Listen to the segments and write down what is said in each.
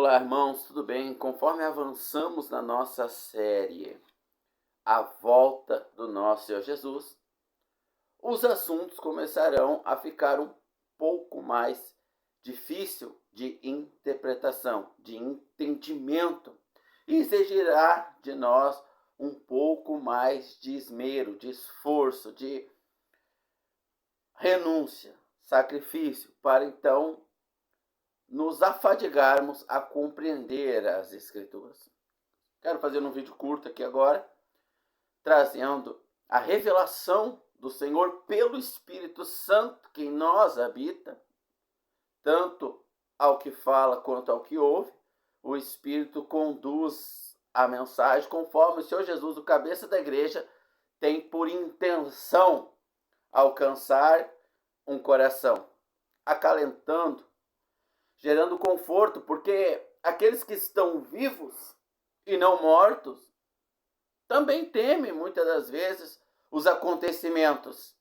Olá, irmãos, tudo bem? Conforme avançamos na nossa série A Volta do Nosso Senhor Jesus, os assuntos começarão a ficar um pouco mais difícil de interpretação, de entendimento, e exigirá de nós um pouco mais de esmero, de esforço, de renúncia, sacrifício, para então nos afadigarmos a compreender as Escrituras. Quero fazer um vídeo curto aqui agora, trazendo a revelação do Senhor pelo Espírito Santo que em nós habita, tanto ao que fala quanto ao que ouve. O Espírito conduz a mensagem conforme o Senhor Jesus, o cabeça da igreja, tem por intenção alcançar um coração, acalentando, gerando conforto, porque aqueles que estão vivos e não mortos também temem muitas das vezes os acontecimentos.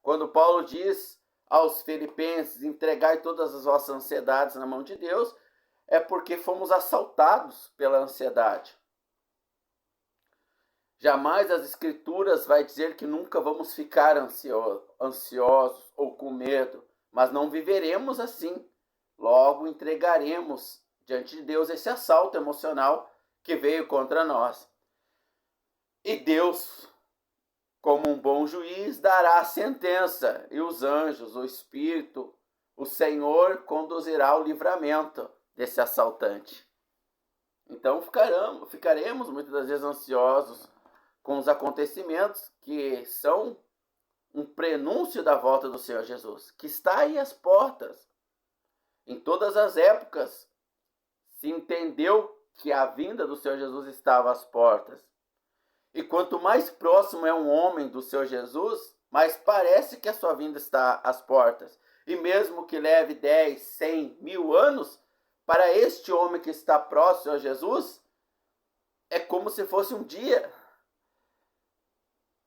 Quando Paulo diz aos filipenses: entregai todas as vossas ansiedades na mão de Deus, é porque fomos assaltados pela ansiedade. Jamais as Escrituras vai dizer que nunca vamos ficar ansiosos ou com medo, mas não viveremos assim. Logo entregaremos diante de Deus esse assalto emocional que veio contra nós. E Deus, como um bom juiz, dará a sentença, e os anjos, o Espírito, o Senhor conduzirá o livramento desse assaltante. Então ficaremos muitas das vezes ansiosos com os acontecimentos que são um prenúncio da volta do Senhor Jesus, que está aí às portas. Em todas as épocas se entendeu que a vinda do Senhor Jesus estava às portas. E quanto mais próximo é um homem do Senhor Jesus, mais parece que a sua vinda está às portas. E mesmo que leve 10, 100, 1000 anos, para este homem que está próximo a Jesus, é como se fosse um dia.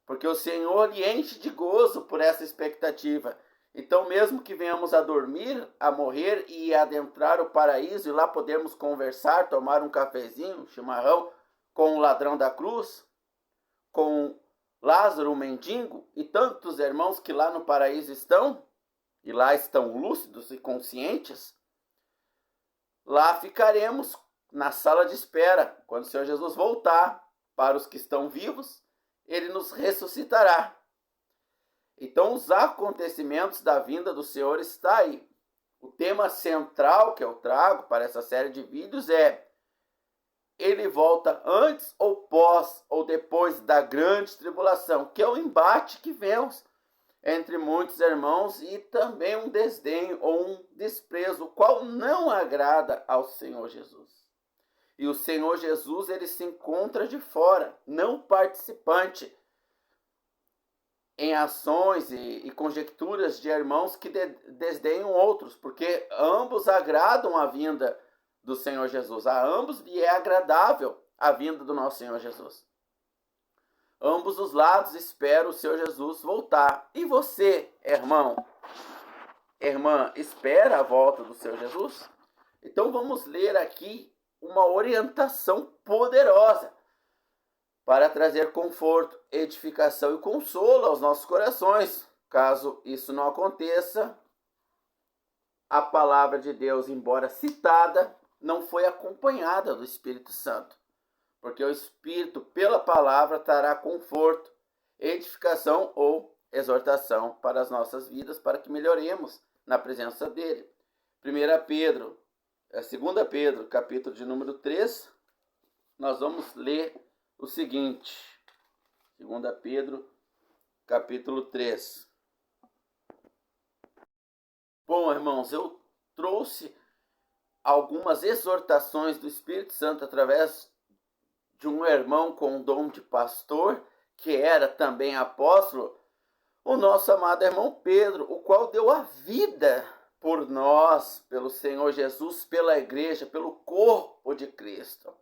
Porque o Senhor lhe enche de gozo por essa expectativa. Então, mesmo que venhamos a dormir, a morrer e adentrar o paraíso, e lá podermos conversar, tomar um cafezinho, um chimarrão com o ladrão da cruz, com Lázaro, o mendigo, e tantos irmãos que lá no paraíso estão, e lá estão lúcidos e conscientes, lá ficaremos na sala de espera. Quando o Senhor Jesus voltar para os que estão vivos, ele nos ressuscitará. Então, os acontecimentos da vinda do Senhor está aí. O tema central que eu trago para essa série de vídeos é: ele volta antes ou pós ou depois da grande tribulação, que é o embate que vemos entre muitos irmãos e também um desdém ou um desprezo, o qual não agrada ao Senhor Jesus. E o Senhor Jesus, ele se encontra de fora, não participante, em ações e conjecturas de irmãos que desdenham outros, porque ambos agradam a vinda do Senhor Jesus. A ambos lhe é agradável a vinda do nosso Senhor Jesus. Ambos os lados esperam o Senhor Jesus voltar. E você, irmão, irmã, espera a volta do Senhor Jesus? Então vamos ler aqui uma orientação poderosa para trazer conforto, edificação e consolo aos nossos corações. Caso isso não aconteça, a palavra de Deus, embora citada, não foi acompanhada do Espírito Santo. Porque o Espírito, pela palavra, trará conforto, edificação ou exortação para as nossas vidas, para que melhoremos na presença dele. 2 Pedro, capítulo de número 3, nós vamos ler o seguinte, 2 Pedro, capítulo 3. Bom, irmãos, eu trouxe algumas exortações do Espírito Santo através de um irmão com dom de pastor, que era também apóstolo, o nosso amado irmão Pedro, o qual deu a vida por nós, pelo Senhor Jesus, pela igreja, pelo corpo de Cristo.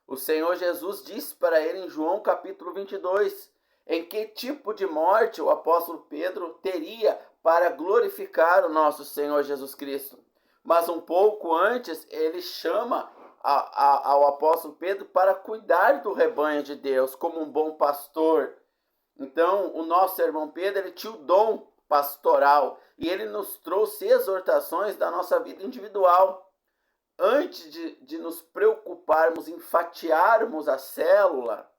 O Senhor Jesus disse para ele em João capítulo 22, em que tipo de morte o apóstolo Pedro teria para glorificar o nosso Senhor Jesus Cristo. Mas um pouco antes, ele chama ao apóstolo Pedro para cuidar do rebanho de Deus, como um bom pastor. Então, o nosso irmão Pedro, ele tinha o dom pastoral e ele nos trouxe exortações da nossa vida individual. Antes de nos preocuparmos em fatiarmos a célula,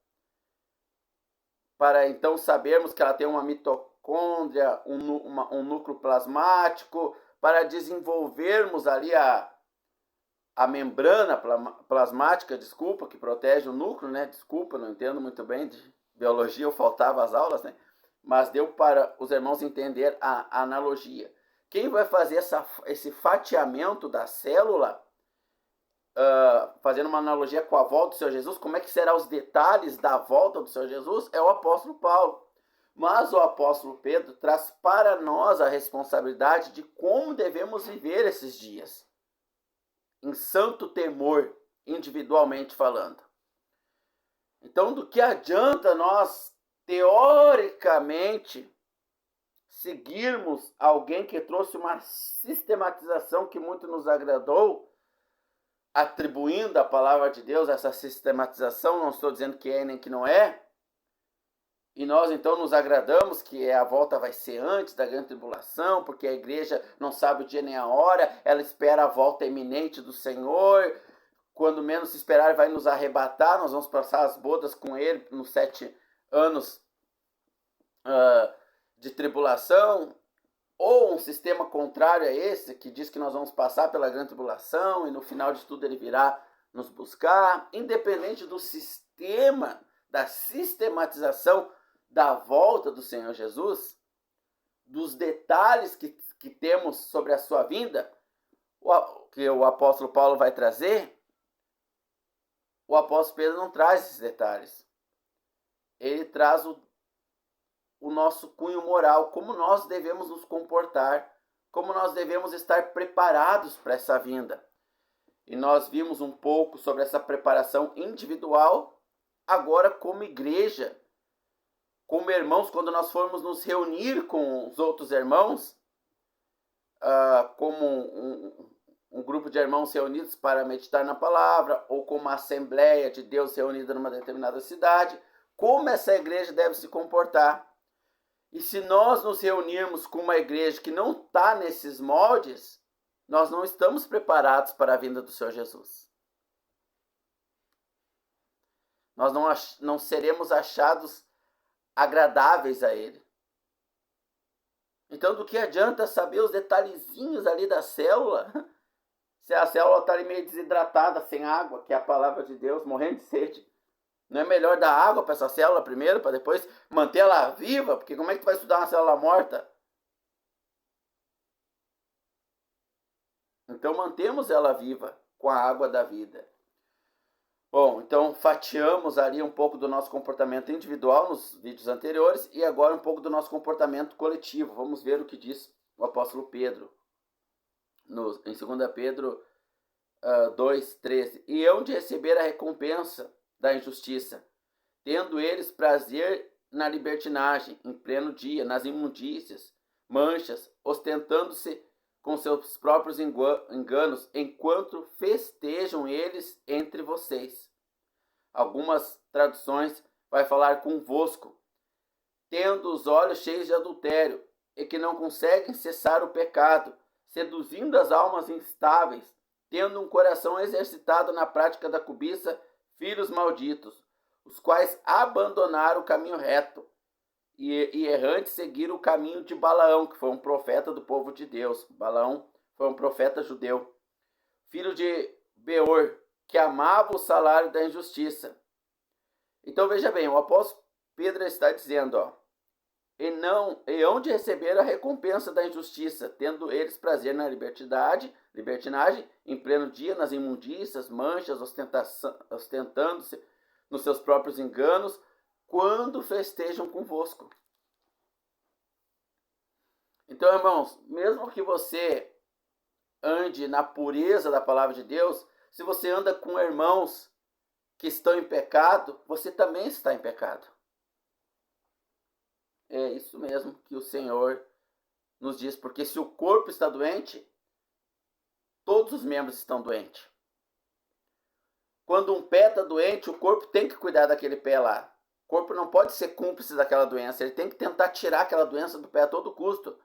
para então sabermos que ela tem uma mitocôndria, um núcleo plasmático, para desenvolvermos ali a membrana plasmática, que protege o núcleo, né? Desculpa, não entendo muito bem de biologia, eu faltava as aulas, né? Mas deu para os irmãos entender a analogia. Quem vai fazer esse fatiamento da célula, fazendo uma analogia com a volta do Senhor Jesus, como é que serão os detalhes da volta do Senhor Jesus, é o apóstolo Paulo. Mas o apóstolo Pedro traz para nós a responsabilidade de como devemos viver esses dias, em santo temor, individualmente falando. Então, do que adianta nós, teoricamente, seguirmos alguém que trouxe uma sistematização que muito nos agradou, atribuindo à palavra de Deus essa sistematização, não estou dizendo que é nem que não é, e nós então nos agradamos que a volta vai ser antes da grande tribulação, porque a igreja não sabe o dia nem a hora, ela espera a volta iminente do Senhor, quando menos se esperar vai nos arrebatar, nós vamos passar as bodas com ele nos 7 anos de tribulação, ou um sistema contrário a esse, que diz que nós vamos passar pela grande tribulação e no final de tudo ele virá nos buscar. Independente do sistema, da sistematização da volta do Senhor Jesus, dos detalhes que temos sobre a sua vinda, que o apóstolo Paulo vai trazer, o apóstolo Pedro não traz esses detalhes. Ele traz o nosso cunho moral, como nós devemos nos comportar, como nós devemos estar preparados para essa vinda. E nós vimos um pouco sobre essa preparação individual, agora como igreja, como irmãos, quando nós formos nos reunir com os outros irmãos, como um grupo de irmãos reunidos para meditar na palavra, ou como uma assembleia de Deus reunida numa determinada cidade, como essa igreja deve se comportar. E se nós nos reunirmos com uma igreja que não está nesses moldes, nós não estamos preparados para a vinda do Senhor Jesus. Nós não seremos achados agradáveis a Ele. Então, do que adianta saber os detalhezinhos ali da célula, se a célula está ali meio desidratada, sem água, que é a palavra de Deus, morrendo de sede? Não é melhor dar água para essa célula primeiro, para depois manter ela viva? Porque como é que tu vai estudar uma célula morta? Então mantemos ela viva com a água da vida. Bom, então fatiamos ali um pouco do nosso comportamento individual nos vídeos anteriores e agora um pouco do nosso comportamento coletivo. Vamos ver o que diz o apóstolo Pedro em 2 Pedro 2,13. E hão de receber a recompensa da injustiça, tendo eles prazer na libertinagem, em pleno dia, nas imundícias, manchas, ostentando-se com seus próprios enganos, enquanto festejam eles entre vocês. Algumas traduções vai falar convosco, tendo os olhos cheios de adultério, e que não conseguem cessar o pecado, seduzindo as almas instáveis, tendo um coração exercitado na prática da cobiça, filhos malditos, os quais abandonaram o caminho reto e errantes seguiram o caminho de Balaão, que foi um profeta do povo de Deus. Balaão foi um profeta judeu, filho de Beor, que amava o salário da injustiça. Então veja bem, o apóstolo Pedro está dizendo, e hão de receber a recompensa da injustiça, tendo eles prazer na libertinagem, em pleno dia, nas imundícias, manchas, ostentando-se nos seus próprios enganos, quando festejam convosco. Então, irmãos, mesmo que você ande na pureza da palavra de Deus, se você anda com irmãos que estão em pecado, você também está em pecado. É isso mesmo que o Senhor nos diz, porque se o corpo está doente, todos os membros estão doentes. Quando um pé está doente, o corpo tem que cuidar daquele pé lá. O corpo não pode ser cúmplice daquela doença, ele tem que tentar tirar aquela doença do pé a todo custo.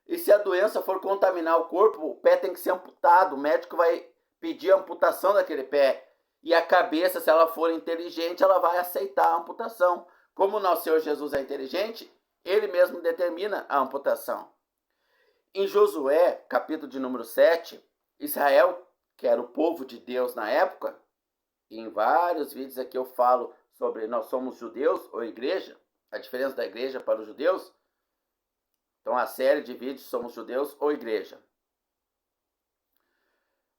E se a doença for contaminar o corpo, o pé tem que ser amputado, o médico vai pedir a amputação daquele pé. E a cabeça, se ela for inteligente, ela vai aceitar a amputação. Como o nosso Senhor Jesus é inteligente, ele mesmo determina a amputação. Em Josué, capítulo de número 7, Israel, que era o povo de Deus na época, e em vários vídeos aqui eu falo sobre nós somos judeus ou igreja, a diferença da igreja para os judeus. Então a série de vídeos somos judeus ou igreja.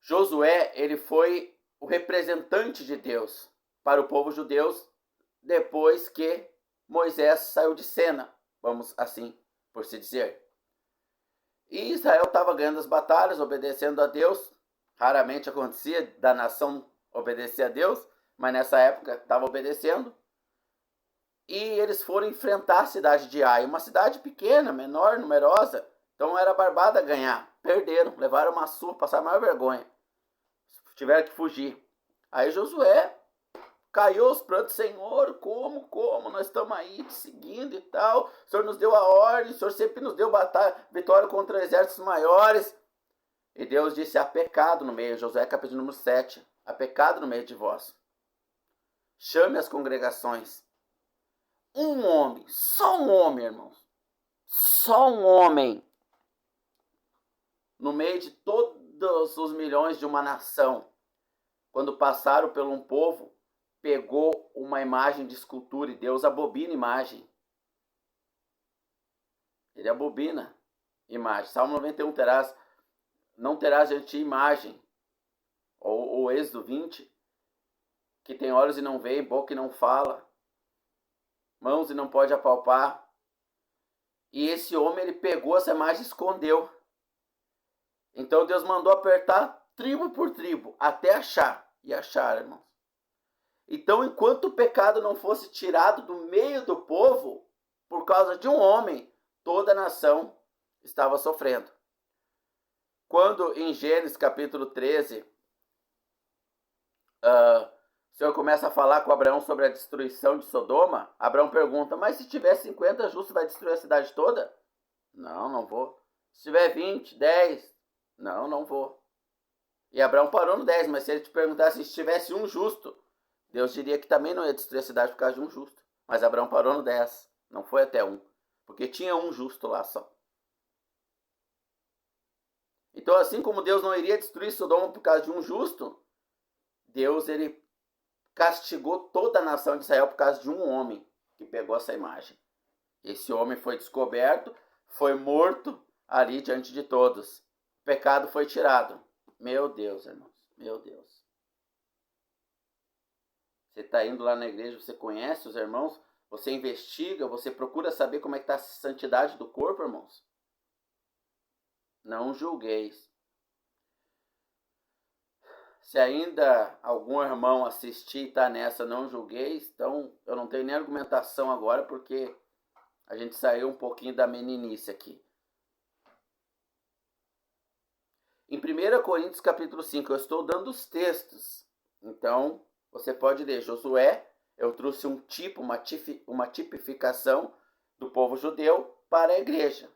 Josué, ele foi o representante de Deus para o povo judeu depois que Moisés saiu de cena, vamos assim por se dizer. E Israel estava ganhando as batalhas, obedecendo a Deus. Raramente acontecia da nação obedecer a Deus, mas nessa época estava obedecendo. E eles foram enfrentar a cidade de Ai, uma cidade pequena, menor, numerosa. Então era barbada ganhar. Perderam, levaram uma surra, passaram a maior vergonha. Tiveram que fugir. Aí Josué caiu aos prantos, Senhor, como, nós estamos aí te seguindo e tal. O Senhor nos deu a ordem, o Senhor sempre nos deu vitória contra exércitos maiores. E Deus disse, há pecado no meio, Josué capítulo número 7, há pecado no meio de vós. Chame as congregações. Um homem, só um homem, irmãos. Só um homem. No meio de todos os milhões de uma nação. Quando passaram por um povo, pegou uma imagem de escultura e Deus abobina a imagem. Ele abobina a imagem. Salmo 91 não terás diante de ti imagem. Ou Êxodo 20, que tem olhos e não vê, boca e não fala, mãos e não pode apalpar. E esse homem, ele pegou essa imagem e escondeu. Então Deus mandou apertar tribo por tribo, até achar. E acharam, irmãos. Então, enquanto o pecado não fosse tirado do meio do povo, por causa de um homem, toda a nação estava sofrendo. Quando em Gênesis capítulo 13, o Senhor começa a falar com Abraão sobre a destruição de Sodoma, Abraão pergunta, mas se tiver 50 justos, vai destruir a cidade toda? Não, não vou. Se tiver 20, 10, não vou. E Abraão parou no 10, mas se ele te perguntasse se tivesse um justo, Deus diria que também não ia destruir a cidade por causa de um justo. Mas Abraão parou no 10, não foi até 1, porque tinha um justo lá só. Então, assim como Deus não iria destruir Sodoma por causa de um justo, Deus, ele castigou toda a nação de Israel por causa de um homem que pegou essa imagem. Esse homem foi descoberto, foi morto ali diante de todos. O pecado foi tirado. Meu Deus, irmãos, meu Deus. Você está indo lá na igreja, você conhece os irmãos, você investiga, você procura saber como é que está a santidade do corpo, irmãos. Não julgueis. Se ainda algum irmão assistir e está nessa, não julgueis, então eu não tenho nem argumentação agora, porque a gente saiu um pouquinho da meninice aqui. Em 1 Coríntios capítulo 5, eu estou dando os textos. Então, você pode ler Josué, eu trouxe um tipo, uma tipificação do povo judeu para a igreja.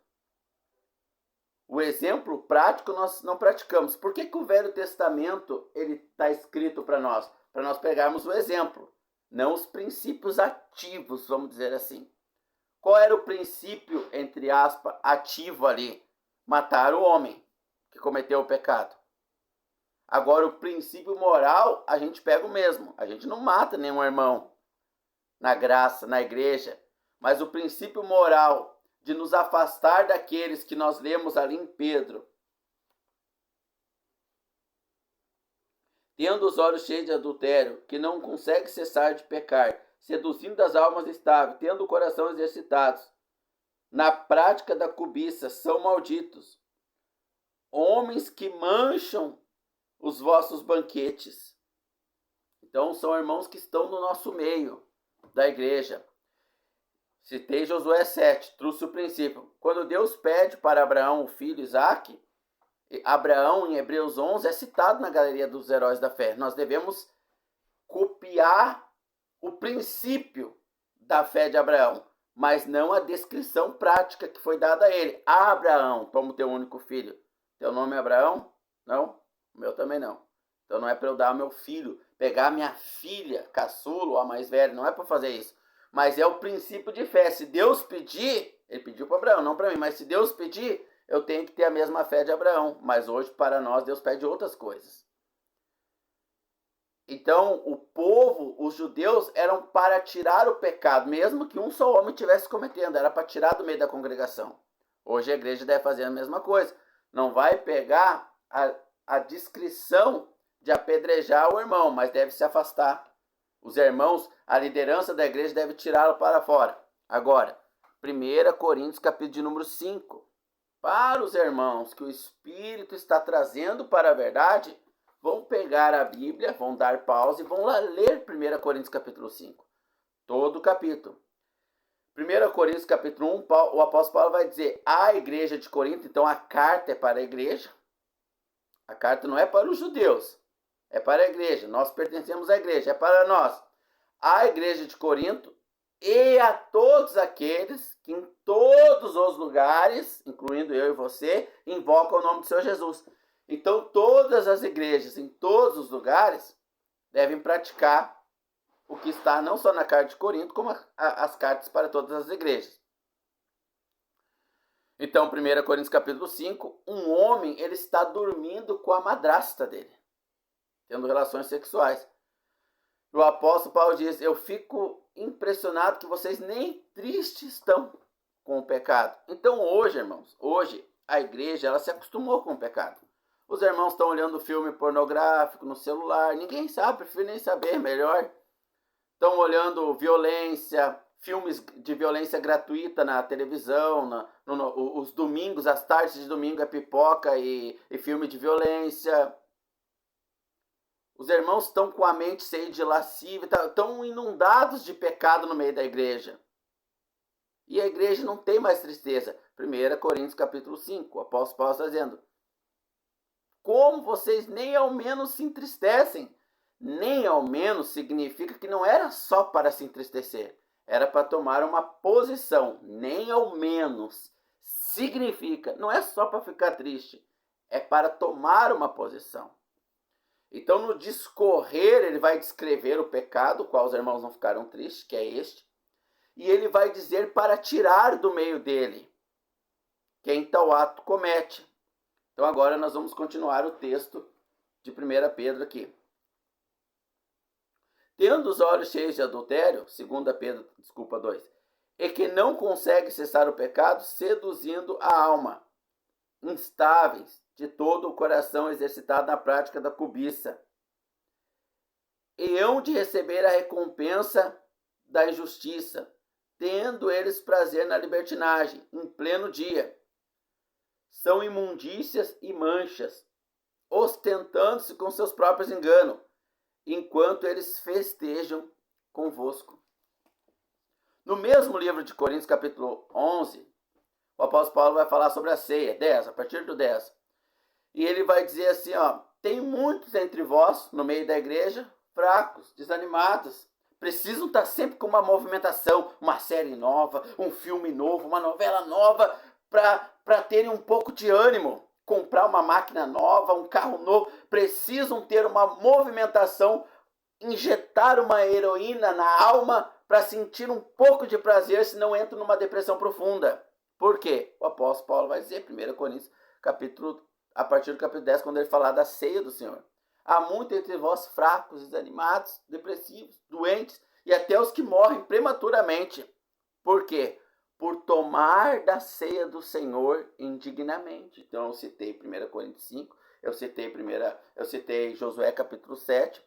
O exemplo prático nós não praticamos. Por que o Velho Testamento está escrito para nós? Para nós pegarmos o exemplo, não os princípios ativos, vamos dizer assim. Qual era o princípio, entre aspas, ativo ali? Matar o homem que cometeu o pecado. Agora, o princípio moral, a gente pega o mesmo. A gente não mata nenhum irmão na graça, na igreja. Mas o princípio moral de nos afastar daqueles que nós lemos ali em Pedro. Tendo os olhos cheios de adultério, que não consegue cessar de pecar, seduzindo as almas estáveis, tendo o coração exercitado, na prática da cobiça, são malditos. Homens que mancham os vossos banquetes. Então, são irmãos que estão no nosso meio da igreja. Citei Josué 7, trouxe o princípio. Quando Deus pede para Abraão o filho Isaque, Abraão, em Hebreus 11, é citado na galeria dos heróis da fé. Nós devemos copiar o princípio da fé de Abraão, mas não a descrição prática que foi dada a ele. Abraão, toma o teu único filho. Teu nome é Abraão? Não? O meu também não. Então não é para eu dar ao meu filho, pegar a minha filha, caçula ou a mais velha, não é para fazer isso. Mas é o princípio de fé. Se Deus pedir, ele pediu para Abraão, não para mim, mas se Deus pedir, eu tenho que ter a mesma fé de Abraão. Mas hoje, para nós, Deus pede outras coisas. Então, o povo, os judeus, eram para tirar o pecado, mesmo que um só homem estivesse cometendo, era para tirar do meio da congregação. Hoje a igreja deve fazer a mesma coisa. Não vai pegar a discrição de apedrejar o irmão, mas deve se afastar. Os irmãos, a liderança da igreja deve tirá-lo para fora. Agora, 1 Coríntios, capítulo de número 5. Para os irmãos que o Espírito está trazendo para a verdade, vão pegar a Bíblia, vão dar pausa e vão lá ler 1 Coríntios capítulo 5. Todo o capítulo. 1 Coríntios capítulo 1, o apóstolo Paulo vai dizer a igreja de Corinto, então a carta é para a igreja. A carta não é para os judeus, é para a igreja. Nós pertencemos à igreja, é para nós. A igreja de Corinto e a todos aqueles que em todos os lugares, incluindo eu e você, invocam o nome do Senhor Jesus. Então, todas as igrejas, em todos os lugares, devem praticar o que está não só na carta de Corinto, como as cartas para todas as igrejas. Então, 1 Coríntios capítulo 5, um homem ele está dormindo com a madrasta dele, tendo relações sexuais. O apóstolo Paulo diz, eu fico impressionado que vocês nem tristes estão com o pecado. Então, hoje, irmãos, hoje a igreja ela se acostumou com o pecado. Os irmãos estão olhando filme pornográfico no celular, ninguém sabe, prefiro nem saber, melhor. Estão olhando violência, filmes de violência gratuita na televisão, os domingos, as tardes de domingo é pipoca e filme de violência. Os irmãos estão com a mente cheia de lascívia, estão inundados de pecado no meio da igreja. E a igreja não tem mais tristeza. 1 Coríntios capítulo 5, o apóstolo Paulo está dizendo, como vocês nem ao menos se entristecem? Nem ao menos significa que não era só para se entristecer. Era para tomar uma posição. Nem ao menos significa, não é só para ficar triste. É para tomar uma posição. Então no discorrer ele vai descrever o pecado, o qual os irmãos não ficaram tristes, que é este. E ele vai dizer para tirar do meio dele quem tal ato comete. Então agora nós vamos continuar o texto de 1 Pedro aqui. Tendo os olhos cheios de adultério, 2 Pedro, 2, e que não consegue cessar o pecado, seduzindo a alma, instáveis de todo o coração exercitado na prática da cobiça, e hão de receber a recompensa da injustiça, tendo eles prazer na libertinagem, em pleno dia. São imundícias e manchas, ostentando-se com seus próprios enganos, enquanto eles festejam convosco. No mesmo livro de Coríntios, capítulo 11, o apóstolo Paulo vai falar sobre a ceia, 10, a partir do 10. E ele vai dizer assim, tem muitos entre vós, no meio da igreja, fracos, desanimados, precisam estar sempre com uma movimentação, uma série nova, um filme novo, uma novela nova, para terem um pouco de ânimo, comprar uma máquina nova, um carro novo, precisam ter uma movimentação, injetar uma heroína na alma para sentir um pouco de prazer, senão entram numa depressão profunda. Por quê? O apóstolo Paulo vai dizer, 1 Coríntios, a partir do capítulo 10, quando ele falar da ceia do Senhor. Há muitos entre vós fracos, desanimados, depressivos, doentes, e até os que morrem prematuramente. Por quê? Por tomar da ceia do Senhor indignamente. Então eu citei 1 Coríntios 5, eu citei Josué capítulo 7,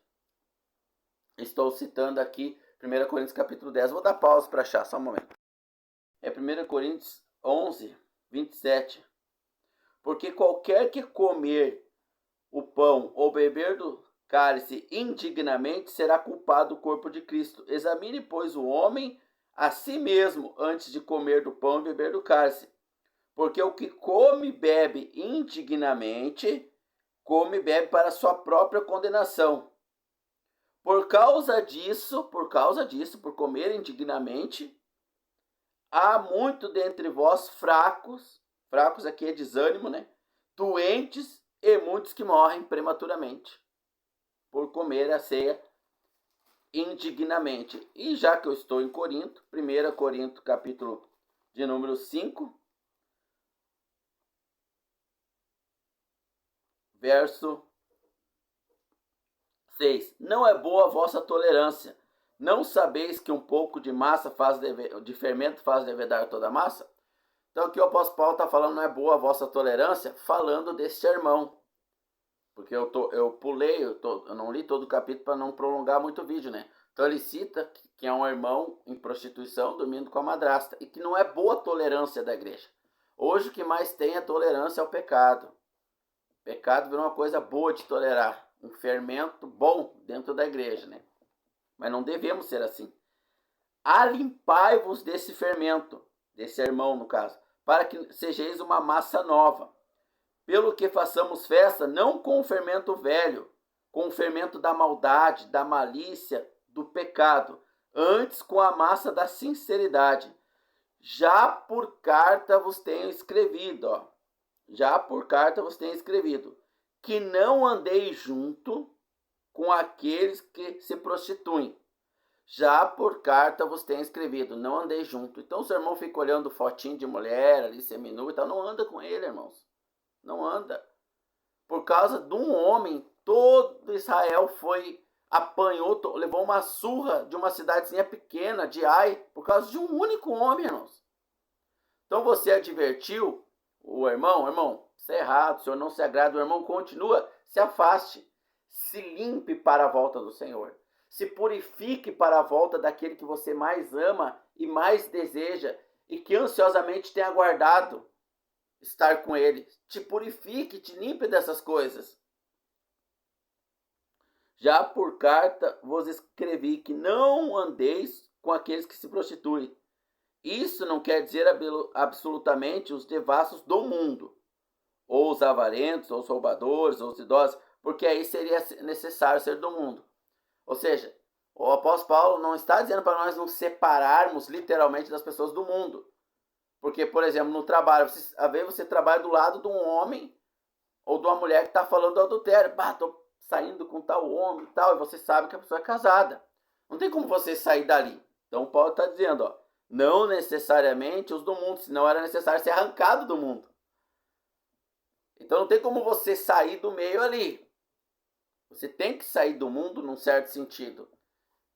estou citando aqui 1 Coríntios capítulo 10, vou dar pausa para achar, só um momento. É 1 Coríntios 11, 27. Porque qualquer que comer o pão ou beber do cálice indignamente será culpado do corpo de Cristo. Examine, pois, o homem a si mesmo antes de comer do pão e beber do cálice. Porque o que come e bebe indignamente, come e bebe para sua própria condenação. Por causa disso, por comer indignamente, há muito dentre vós fracos aqui é desânimo, né? Doentes e muitos que morrem prematuramente por comer a ceia indignamente. E já que eu estou em Corinto, 1 Corinto capítulo de número 5, verso 6. Não é boa a vossa tolerância. Não sabeis que um pouco de massa de fermento faz levedar toda a massa? Então aqui o apóstolo Paulo está falando, não é boa a vossa tolerância, falando desse sermão. Porque eu não li todo o capítulo para não prolongar muito o vídeo, né? Então ele cita que é um irmão em prostituição dormindo com a madrasta e que não é boa a tolerância da igreja. Hoje o que mais tem é tolerância ao pecado. O pecado virou uma coisa boa de tolerar, um fermento bom dentro da igreja, né? Mas não devemos ser assim. Alimpai-vos desse fermento, desse irmão no caso, para que sejais uma massa nova. Pelo que façamos festa, não com o fermento velho, com o fermento da maldade, da malícia, do pecado, antes com a massa da sinceridade. Já por carta vos tenho escrevido, que não andeis junto com aqueles que se prostituem. Já por carta vos tenho escrevido, não andei junto. Então o seu irmão fica olhando fotinho de mulher ali, seminu e tal, não anda com ele, irmãos. Não anda. Por causa de um homem, todo Israel apanhou, levou uma surra de uma cidadezinha pequena, de Ai, por causa de um único homem, irmãos. Então você advertiu o irmão, isso é errado, o Senhor não se agrada, o irmão continua, se afaste, se limpe para a volta do Senhor. Se purifique para a volta daquele que você mais ama e mais deseja e que ansiosamente tem aguardado estar com ele. Te purifique, te limpe dessas coisas. Já por carta vos escrevi que não andeis com aqueles que se prostituem. Isso não quer dizer absolutamente os devassos do mundo, ou os avarentos, ou os roubadores, ou os idosos, porque aí seria necessário ser do mundo. Ou seja, o apóstolo Paulo não está dizendo para nós nos separarmos literalmente das pessoas do mundo. Porque, por exemplo, no trabalho, às vezes você trabalha do lado de um homem ou de uma mulher que está falando do adultério. Estou saindo com tal homem e tal, e você sabe que a pessoa é casada. Não tem como você sair dali. Então Paulo está dizendo, não necessariamente os do mundo, senão era necessário ser arrancado do mundo. Então não tem como você sair do meio ali. Você tem que sair do mundo num certo sentido.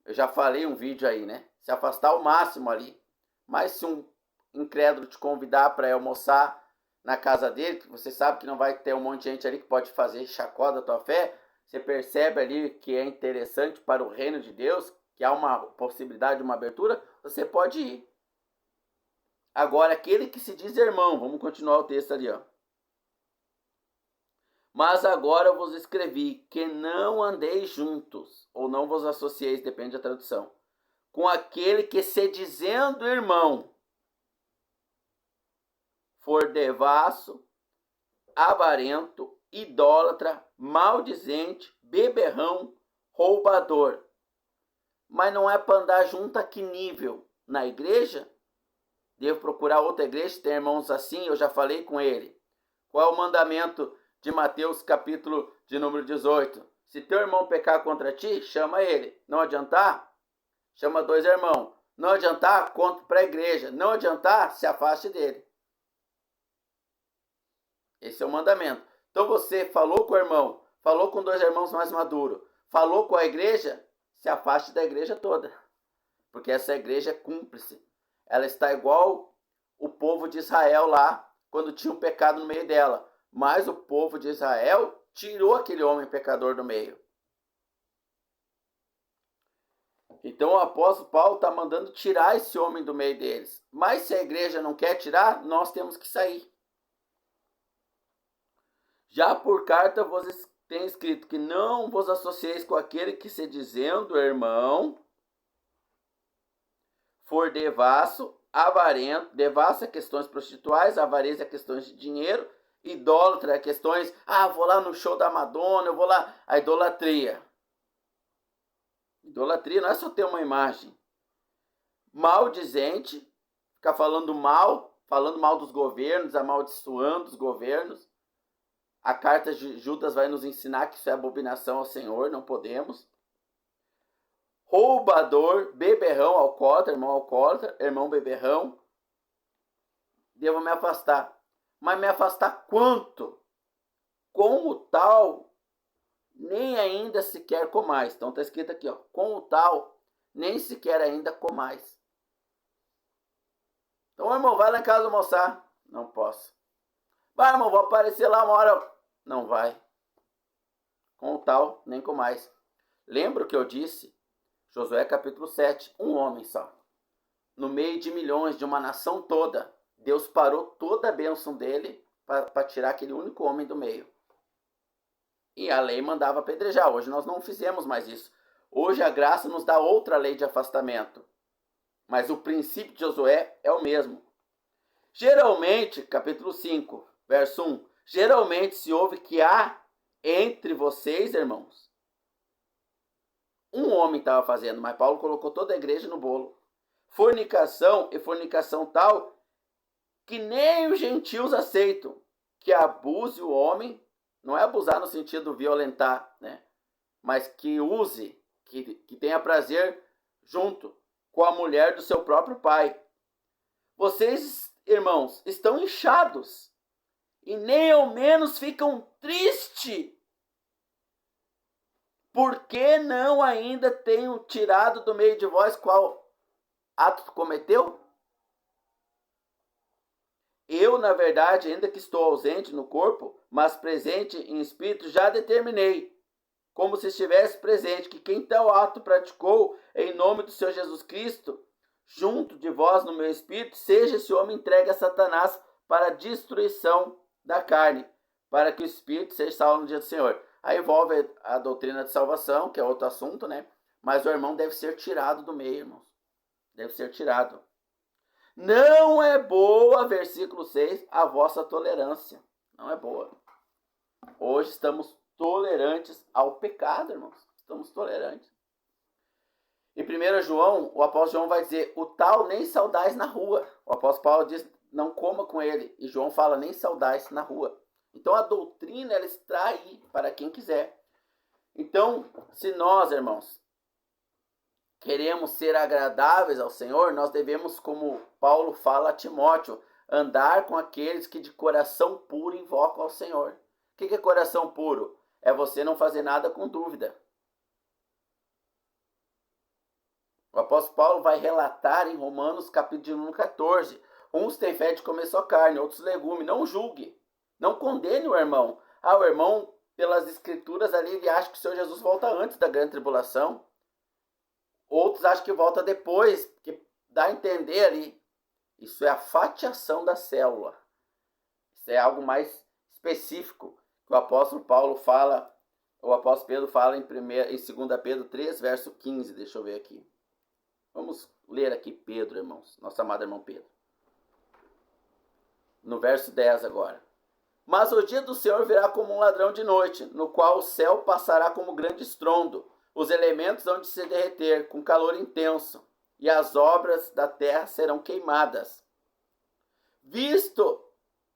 Eu já falei um vídeo aí, né? Se afastar ao máximo ali. Mas se um incrédulo te convidar para ir almoçar na casa dele, que você sabe que não vai ter um monte de gente ali que pode fazer chacota da tua fé, você percebe ali que é interessante para o reino de Deus, que há uma possibilidade de uma abertura, você pode ir. Agora, aquele que se diz irmão, vamos continuar o texto ali, Mas agora eu vos escrevi que não andeis juntos, ou não vos associeis, depende da tradução, com aquele que se dizendo irmão for devasso, avarento, idólatra, maldizente, beberrão, roubador. Mas não é para andar junto a que nível? Na igreja? Devo procurar outra igreja, tem irmãos assim, eu já falei com ele. Qual é o mandamento de Mateus capítulo de número 18? Se teu irmão pecar contra ti, chama ele. Não adiantar? Chama 2 irmãos. Não adiantar? Conta para a igreja. Não adiantar? Se afaste dele. Esse é o mandamento. Então você falou com o irmão, falou com 2 irmãos mais maduros, falou com a igreja, se afaste da igreja toda. Porque essa igreja é cúmplice. Ela está igual o povo de Israel lá, quando tinha um pecado no meio dela. Mas o povo de Israel tirou aquele homem pecador do meio. Então o apóstolo Paulo está mandando tirar esse homem do meio deles. Mas se a igreja não quer tirar, nós temos que sair. Já por carta vos tenho escrito que não vos associeis com aquele que se dizendo irmão for devasso, avarento, devassa questões prostituais, avareza questões de dinheiro, idólatra questões, vou lá no show da Madonna, eu vou lá, a idolatria. Idolatria não é só ter uma imagem. Maldizente, ficar falando mal dos governos, amaldiçoando os governos. A carta de Judas vai nos ensinar que isso é abominação ao Senhor, não podemos. Roubador, beberrão, alcoólatra, irmão beberrão. Devo me afastar. Mas me afastar quanto? Com o tal, nem ainda sequer comais. Então está escrito aqui, ó, com o tal, nem sequer ainda comais. Então, irmão, vai lá em casa almoçar. Não posso. Vai, irmão, vou aparecer lá uma hora. Não vai. Com o tal, nem comais. Lembra o que eu disse? Josué capítulo 7, um homem só. No meio de milhões, de uma nação toda, Deus parou toda a bênção dele para tirar aquele único homem do meio. E a lei mandava apedrejar. Hoje nós não fizemos mais isso. Hoje a graça nos dá outra lei de afastamento. Mas o princípio de Josué é o mesmo. Geralmente, capítulo 5, verso 1. Geralmente se ouve que há entre vocês, irmãos, um homem estava fazendo, mas Paulo colocou toda a igreja no bolo. Fornicação e fornicação tal que nem os gentios aceitam. Que abuse o homem, não é abusar no sentido violentar, né? Mas que use, que tenha prazer junto com a mulher do seu próprio pai. Vocês, irmãos, estão inchados e nem ao menos ficam tristes. Por que não ainda tenho tirado do meio de vós qual ato cometeu? Eu, na verdade, ainda que estou ausente no corpo, mas presente em espírito, já determinei, como se estivesse presente, que quem tal ato praticou em nome do Senhor Jesus Cristo, junto de vós no meu espírito, seja esse homem entregue a Satanás para a destruição da carne, para que o espírito seja salvo no dia do Senhor. Aí envolve a doutrina de salvação, que é outro assunto, né? Mas o irmão deve ser tirado do meio, irmãos. Deve ser tirado. Não é boa, versículo 6, a vossa tolerância. Não é boa. Hoje estamos tolerantes ao pecado, irmãos. Estamos tolerantes. Em 1 João, o apóstolo João vai dizer, o tal nem saudais na rua. O apóstolo Paulo diz, não coma com ele. E João fala, nem saudais na rua. Então a doutrina, ela está aí para quem quiser. Então, se nós, irmãos, queremos ser agradáveis ao Senhor, nós devemos, como Paulo fala a Timóteo, andar com aqueles que de coração puro invocam ao Senhor. O que é coração puro? É você não fazer nada com dúvida. O apóstolo Paulo vai relatar em Romanos capítulo 14. Uns têm fé de comer só carne, outros legumes. Não julgue. Não condene o irmão. O irmão, pelas escrituras ali, ele acha que o Senhor Jesus volta antes da grande tribulação. Outros acham que volta depois, que dá a entender ali. Isso é a fatiação da célula. Isso é algo mais específico que o apóstolo Paulo fala, o apóstolo Pedro fala em 2 Pedro 3, verso 15. Deixa eu ver aqui. Vamos ler aqui Pedro, irmãos. Nosso amado irmão Pedro. No verso 10 agora. Mas o dia do Senhor virá como um ladrão de noite, no qual o céu passará como grande estrondo, os elementos hão de se derreter com calor intenso, e as obras da terra serão queimadas. Visto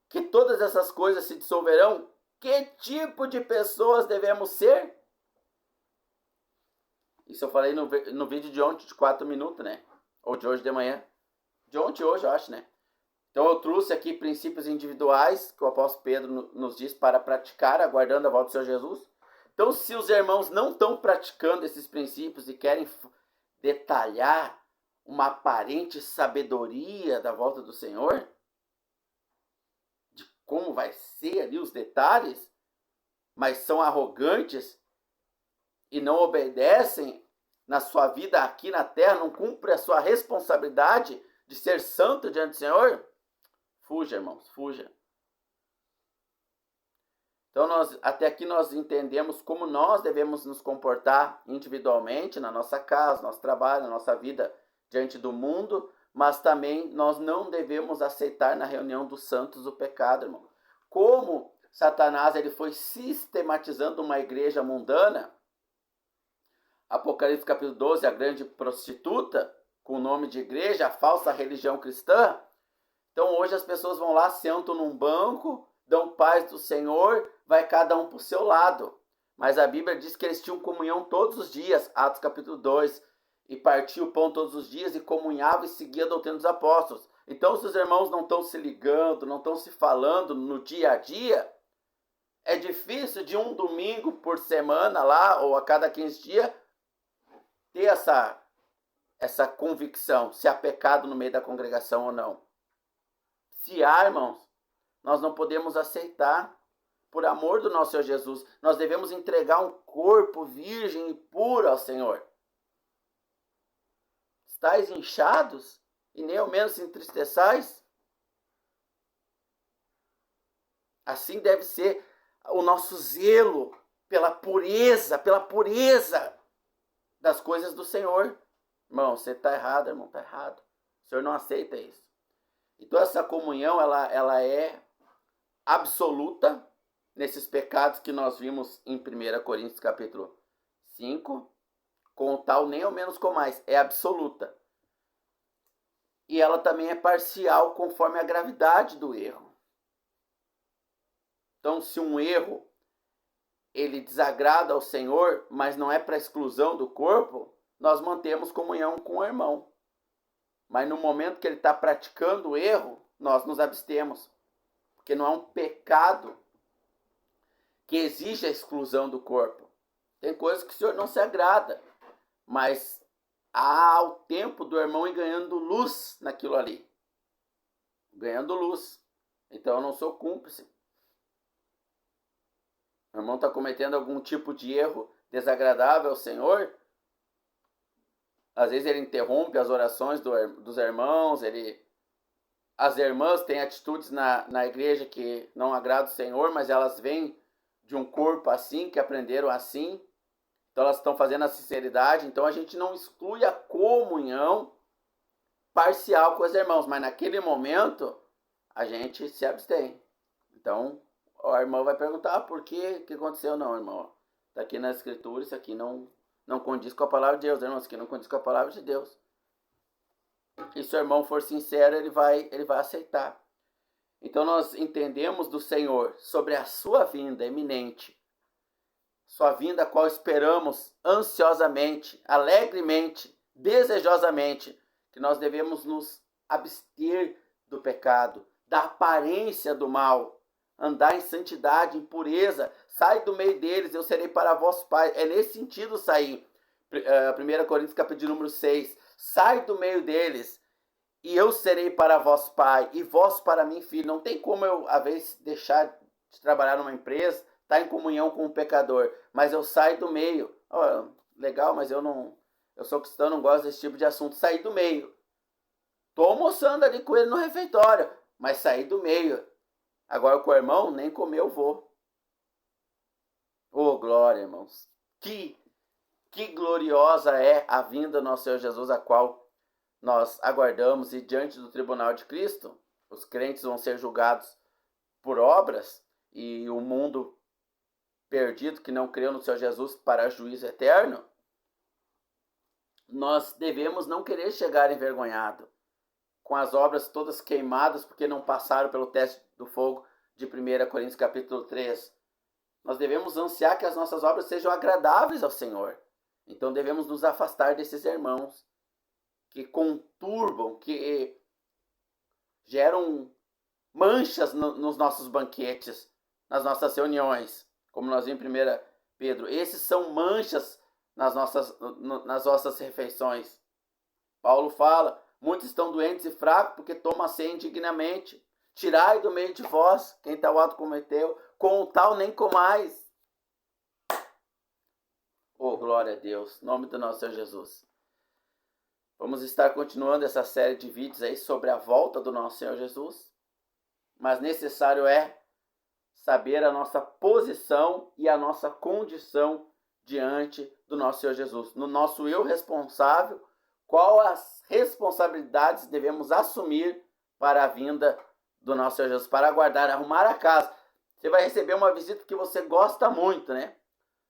que todas essas coisas se dissolverão, que tipo de pessoas devemos ser? Isso eu falei no vídeo de ontem, de 4 minutos, né? Ou de hoje de manhã. De ontem hoje, eu acho, né? Então eu trouxe aqui princípios individuais que o apóstolo Pedro nos diz para praticar, aguardando a volta do Senhor Jesus. Então, se os irmãos não estão praticando esses princípios e querem detalhar uma aparente sabedoria da volta do Senhor, de como vai ser ali os detalhes, mas são arrogantes e não obedecem na sua vida aqui na terra, não cumprem a sua responsabilidade de ser santo diante do Senhor, fuja, irmãos, fuja. Então, até aqui nós entendemos como nós devemos nos comportar individualmente, na nossa casa, no nosso trabalho, na nossa vida diante do mundo, mas também nós não devemos aceitar na reunião dos santos o pecado, irmão. Como Satanás ele foi sistematizando uma igreja mundana, Apocalipse capítulo 12, a grande prostituta, com o nome de igreja, a falsa religião cristã. Então hoje as pessoas vão lá, sentam num banco, dão paz do Senhor, vai cada um para o seu lado. Mas a Bíblia diz que eles tinham comunhão todos os dias, Atos capítulo 2, e partia o pão todos os dias e comunhava e seguia a doutrina dos apóstolos. Então se os irmãos não estão se ligando, não estão se falando no dia a dia, é difícil de um domingo por semana lá, ou a cada 15 dias, ter essa convicção, se há pecado no meio da congregação ou não. Se há, irmãos, nós não podemos aceitar, por amor do nosso Senhor Jesus. Nós devemos entregar um corpo virgem e puro ao Senhor. Estais inchados e nem ao menos se entristeçais? Assim deve ser o nosso zelo pela pureza das coisas do Senhor. Irmão, você está errado, irmão, está errado. O Senhor não aceita isso. Então essa comunhão, ela é absoluta nesses pecados que nós vimos em 1 Coríntios capítulo 5, com tal nem ao menos com mais, é absoluta. E ela também é parcial conforme a gravidade do erro. Então se um erro ele desagrada ao Senhor, mas não é para exclusão do corpo, nós mantemos comunhão com o irmão. Mas no momento que ele está praticando o erro, nós nos abstemos. Porque não é um pecado que exige a exclusão do corpo. Tem coisas que o Senhor não se agrada, mas há o tempo do irmão ir ganhando luz naquilo ali. Ganhando luz. Então eu não sou cúmplice. O irmão está cometendo algum tipo de erro desagradável ao Senhor. Às vezes ele interrompe as orações dos irmãos, as irmãs têm atitudes na igreja que não agradam o Senhor, mas elas vêm de um corpo assim, que aprenderam assim, então elas estão fazendo a sinceridade, então a gente não exclui a comunhão parcial com os irmãos, mas naquele momento a gente se abstém. Então o irmão vai perguntar, por que aconteceu? Não, irmão, está aqui na escritura, isso aqui não condiz com a palavra de Deus, irmãos, isso aqui não condiz com a palavra de Deus. E se o irmão for sincero, ele vai aceitar. Então nós entendemos do Senhor sobre a sua vinda eminente, sua vinda a qual esperamos ansiosamente, alegremente, desejosamente, que nós devemos nos abster do pecado, da aparência do mal, andar em santidade, em pureza, sai do meio deles, eu serei para vós pai. É nesse sentido sair. 1 Coríntios capítulo número 6, sai do meio deles, e eu serei para vós pai, e vós para mim filho. Não tem como eu, às vezes, deixar de trabalhar numa empresa, estar em comunhão com o pecador, mas eu saio do meio. Legal, mas eu sou cristão, não gosto desse tipo de assunto. Sair do meio. Estou almoçando ali com ele no refeitório, mas sair do meio. Agora com o irmão, nem comer eu vou. Oh, glória, irmãos. Que gloriosa é a vinda do nosso Senhor Jesus, a qual nós aguardamos, e diante do tribunal de Cristo, os crentes vão ser julgados por obras, e o mundo perdido que não creu no Senhor Jesus para juízo eterno. Nós devemos não querer chegar envergonhado, com as obras todas queimadas, porque não passaram pelo teste do fogo de 1 Coríntios capítulo 3. Nós devemos ansiar que as nossas obras sejam agradáveis ao Senhor. Então devemos nos afastar desses irmãos que conturbam, que geram manchas nos nossos banquetes, nas nossas reuniões, como nós vimos em 1 Pedro. Esses são manchas nas nossas refeições. Paulo fala, muitos estão doentes e fracos porque tomam a ceia indignamente. Tirai do meio de vós quem tal ato cometeu, com o tal nem comais. Oh, glória a Deus, em nome do nosso Senhor Jesus. Vamos estar continuando essa série de vídeos aí sobre a volta do nosso Senhor Jesus. Mas necessário é saber a nossa posição e a nossa condição diante do nosso Senhor Jesus. No nosso eu responsável, qual as responsabilidades devemos assumir para a vinda do nosso Senhor Jesus, para aguardar, arrumar a casa. Você vai receber uma visita que você gosta muito, né?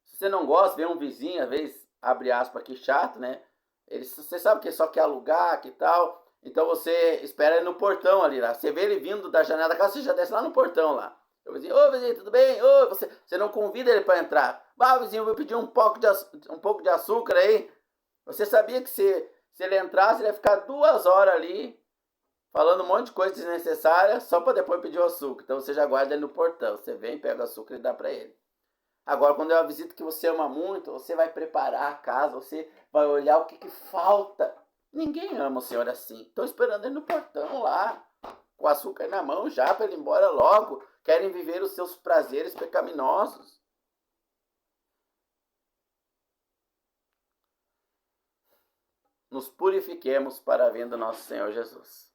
Se você não gosta, vem um vizinho, às vezes, abre aspas aqui, chato, né? Você sabe que ele só quer alugar, que tal. Então você espera ele no portão ali lá. Você vê ele vindo da janela da casa, você já desce lá no portão lá. O vizinho, ô vizinho, tudo bem? Ô, você não convida ele para entrar. Bah, vizinho, vou pedir um pouco de açúcar aí. Você sabia que se ele entrasse, ele ia ficar 2 horas ali falando um monte de coisa desnecessária só para depois pedir o açúcar. Então você já guarda ele no portão. Você vem, pega o açúcar e dá para ele. Agora, quando é uma visita que você ama muito, você vai preparar a casa, você vai olhar o que falta. Ninguém ama o Senhor assim. Estão esperando ele no portão lá, com o açúcar na mão já, para ele ir embora logo. Querem viver os seus prazeres pecaminosos. Nos purifiquemos para a vinda do nosso Senhor Jesus.